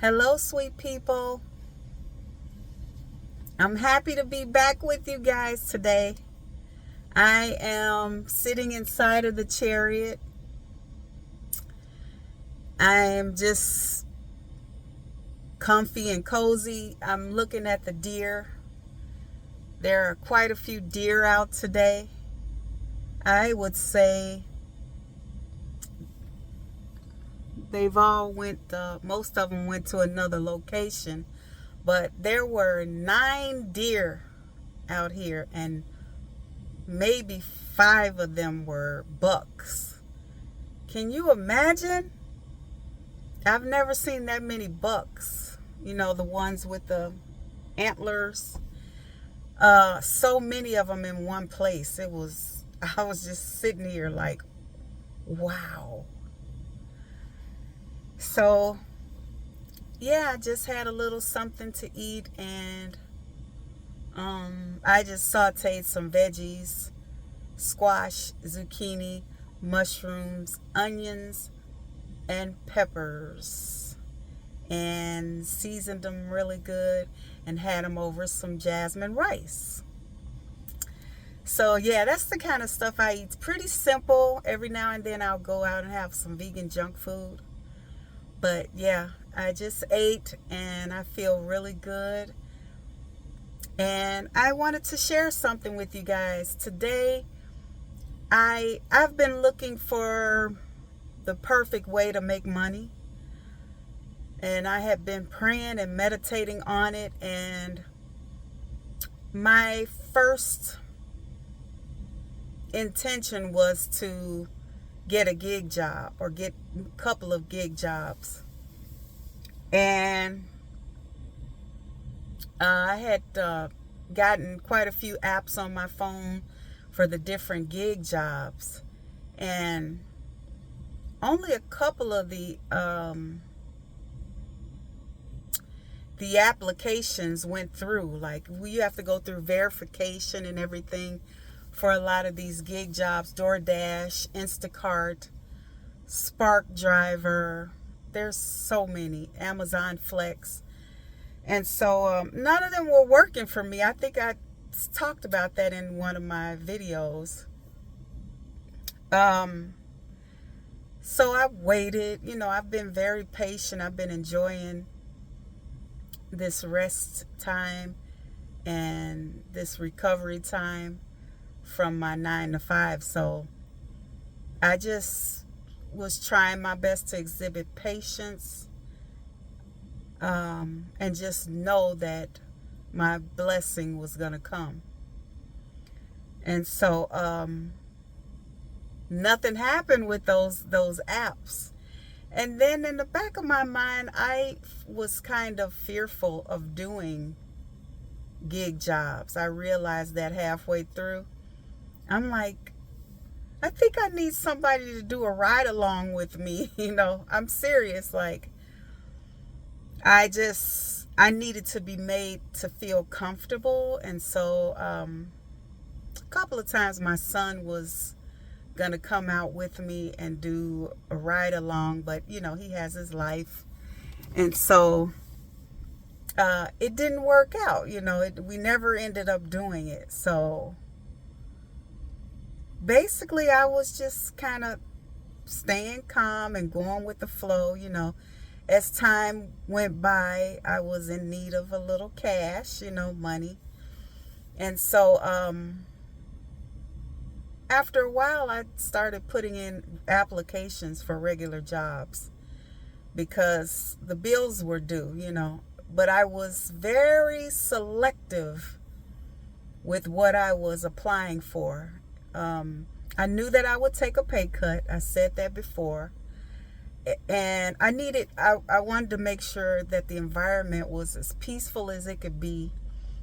Hello, sweet people. I'm happy to be back with you guys today. I am sitting inside of the chariot. I am just comfy and cozy. I'm looking at the deer. There are quite a few deer out today. I would say most of them went to another location, but there were 9 deer out here, and maybe 5 of them were bucks. Can you imagine? I've never seen that many bucks. The ones with the antlers. So many of them in one place. I was just sitting here like, wow. So, yeah, I just had a little something to eat, and I just sauteed some veggies: squash, zucchini, mushrooms, onions, and peppers, and seasoned them really good and had them over some jasmine rice. So, yeah, that's the kind of stuff I eat. It's pretty simple. Every now and then I'll go out and have some vegan junk food. But yeah, I just ate and I feel really good. And I wanted to share something with you guys. Today, I've been looking for the perfect way to make money. And I have been praying and meditating on it. And my first intention was to get a gig job or get a couple of gig jobs. And I had gotten quite a few apps on my phone for the different gig jobs. And only a couple of the applications went through. Like, you have to go through verification and everything for a lot of these gig jobs: DoorDash, Instacart, Spark Driver. There's so many. Amazon Flex. And so none of them were working for me. I think I talked about that in one of my videos. So I waited. I've been very patient. I've been enjoying this rest time and this recovery time from my 9 to 5. So I just was trying my best to exhibit patience, and just know that my blessing was going to come. And so nothing happened with those apps. And then in the back of my mind, I was kind of fearful of doing gig jobs. I realized that halfway through. I'm like, I think I need somebody to do a ride along with me. I'm serious. Like, I needed to be made to feel comfortable. And so a couple of times my son was going to come out with me and do a ride along, but he has his life. And so it didn't work out. We never ended up doing it. So basically, I was just kind of staying calm and going with the flow. As time went by, I was in need of a little cash, money. And so after a while, I started putting in applications for regular jobs because the bills were due. But I was very selective with what I was applying for. I knew that I would take a pay cut. I said that before. And I wanted to make sure that the environment was as peaceful as it could be.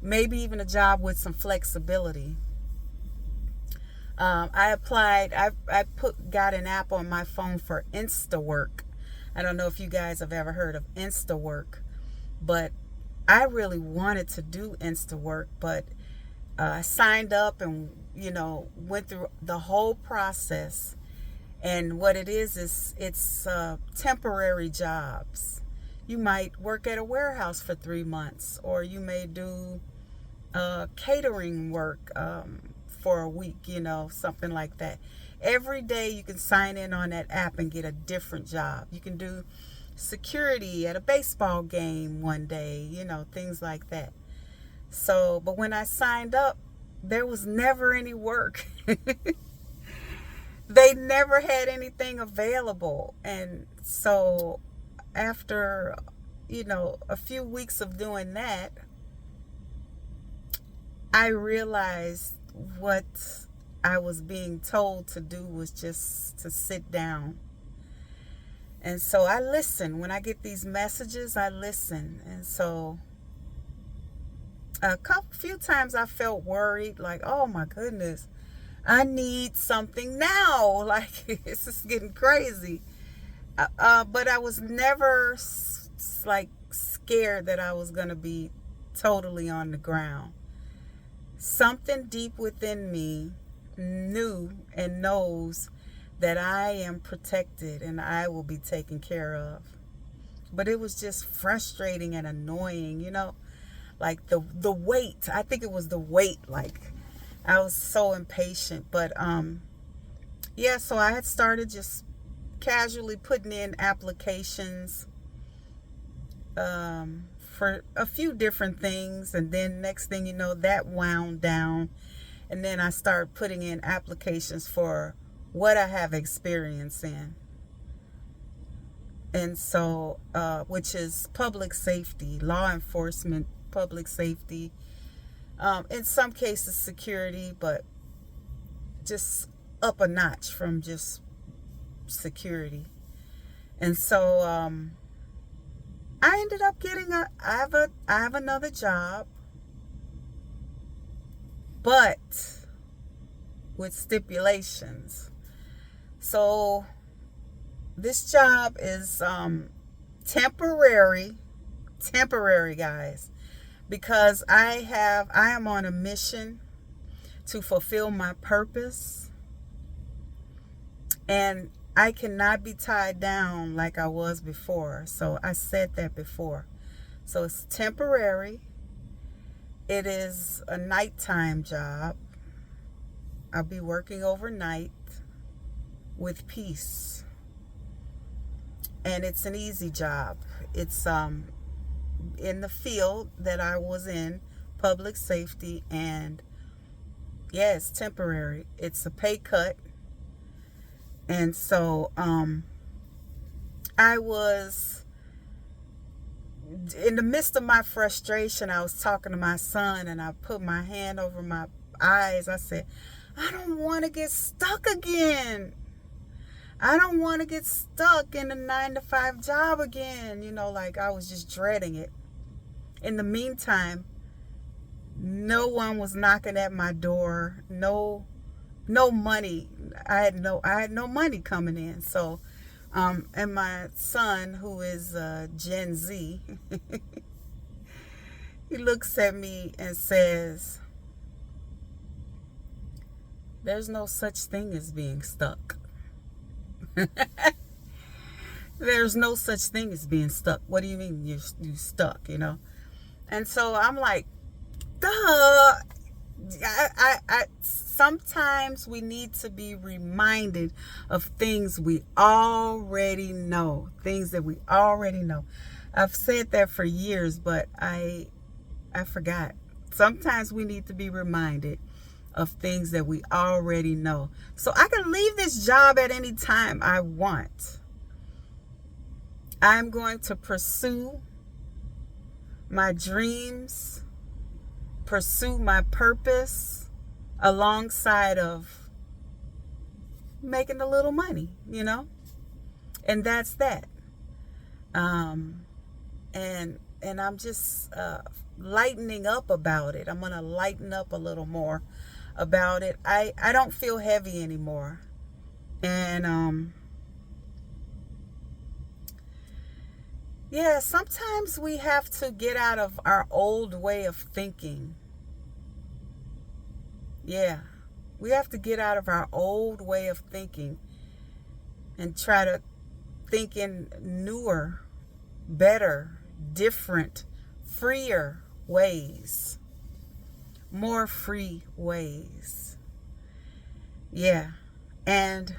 Maybe even a job with some flexibility. I applied. Got an app on my phone for InstaWork. I don't know if you guys have ever heard of InstaWork, but I really wanted to do InstaWork, but I signed up and went through the whole process. And what it is it's temporary jobs. You might work at a warehouse for 3 months, or you may do catering work for a week, something like that. Every day you can sign in on that app and get a different job. You can do security at a baseball game one day, things like that. So, but when I signed up, there was never any work. They never had anything available. And so after, a few weeks of doing that, I realized what I was being told to do was just to sit down. And so I listen. When I get these messages, I listen. And so few times I felt worried, like, oh my goodness, I need something now. Like, this is getting crazy. But I was never like scared that I was going to be totally on the ground. Something deep within me knew and knows that I am protected and I will be taken care of. But it was just frustrating and annoying, like the weight. I think it was the weight. Like, I was so impatient. But yeah, so I had started just casually putting in applications for a few different things, and then next thing you know, that wound down, and then I started putting in applications for what I have experience in. And so which is public safety, law enforcement, public safety, in some cases security, but just up a notch from just security. And so I ended up getting I have another job, but with stipulations. So this job is temporary, guys, because I am on a mission to fulfill my purpose, and I cannot be tied down like I was before. So I said that before. So it's temporary. It is a nighttime job. I'll be working overnight with peace. And it's an easy job. It's in the field that I was in, public safety, and yeah, it's temporary. It's a pay cut. And so I was, in the midst of my frustration, I was talking to my son, and I put my hand over my eyes. I said, I don't want to get stuck again. I don't want to get stuck in a 9-to-5 job again. Like, I was just dreading it. In the meantime, no one was knocking at my door. No money. I had no money coming in. So, and my son, who is Gen Z, he looks at me and says, there's no such thing as being stuck. There's no such thing as being stuck. What do you mean you stuck, And so I'm like, duh. I sometimes we need to be reminded of things we already know. Things that we already know. I've said that for years, but I forgot. Sometimes we need to be reminded of things that we already know. So I can leave this job at any time I want. I'm going to pursue my dreams, pursue my purpose alongside of making a little money, and that's that. And I'm just lightening up about it. I'm going to lighten up a little more about it. I don't feel heavy anymore. And yeah, sometimes we have to get out of our old way of thinking. Yeah, we have to get out of our old way of thinking and try to think in newer better, different, freer ways, more free ways. Yeah. And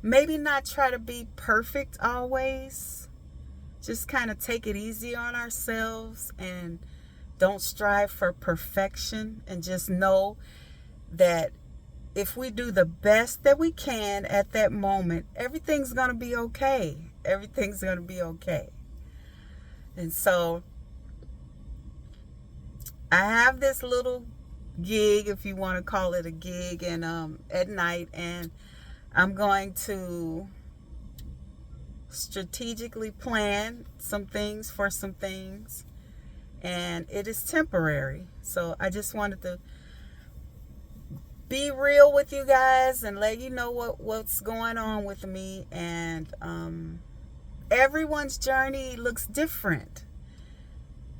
maybe not try to be perfect always. Just kind of take it easy on ourselves and don't strive for perfection, and just know that if we do the best that we can at that moment, everything's going to be okay. Everything's going to be okay. And so I have this little gig, if you want to call it a gig, and at night, and I'm going to strategically plan some things for some things, and it is temporary. So I just wanted to be real with you guys and let you know what's going on with me. And everyone's journey looks different.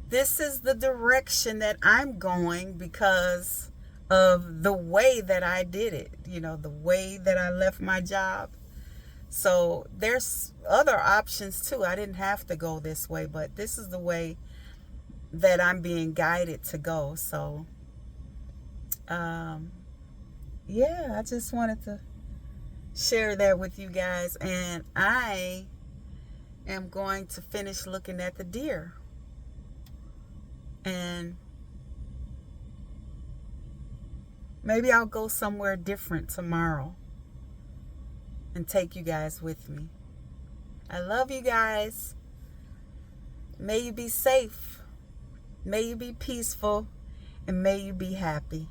This is the direction that I'm going because of the way that I did it, the way that I left my job. So there's other options too. I didn't have to go this way, but this is the way that I'm being guided to go. So yeah, I just wanted to share that with you guys. And I am going to finish looking at the deer. And maybe I'll go somewhere different tomorrow and take you guys with me. I love you guys. May you be safe. May you be peaceful. And may you be happy.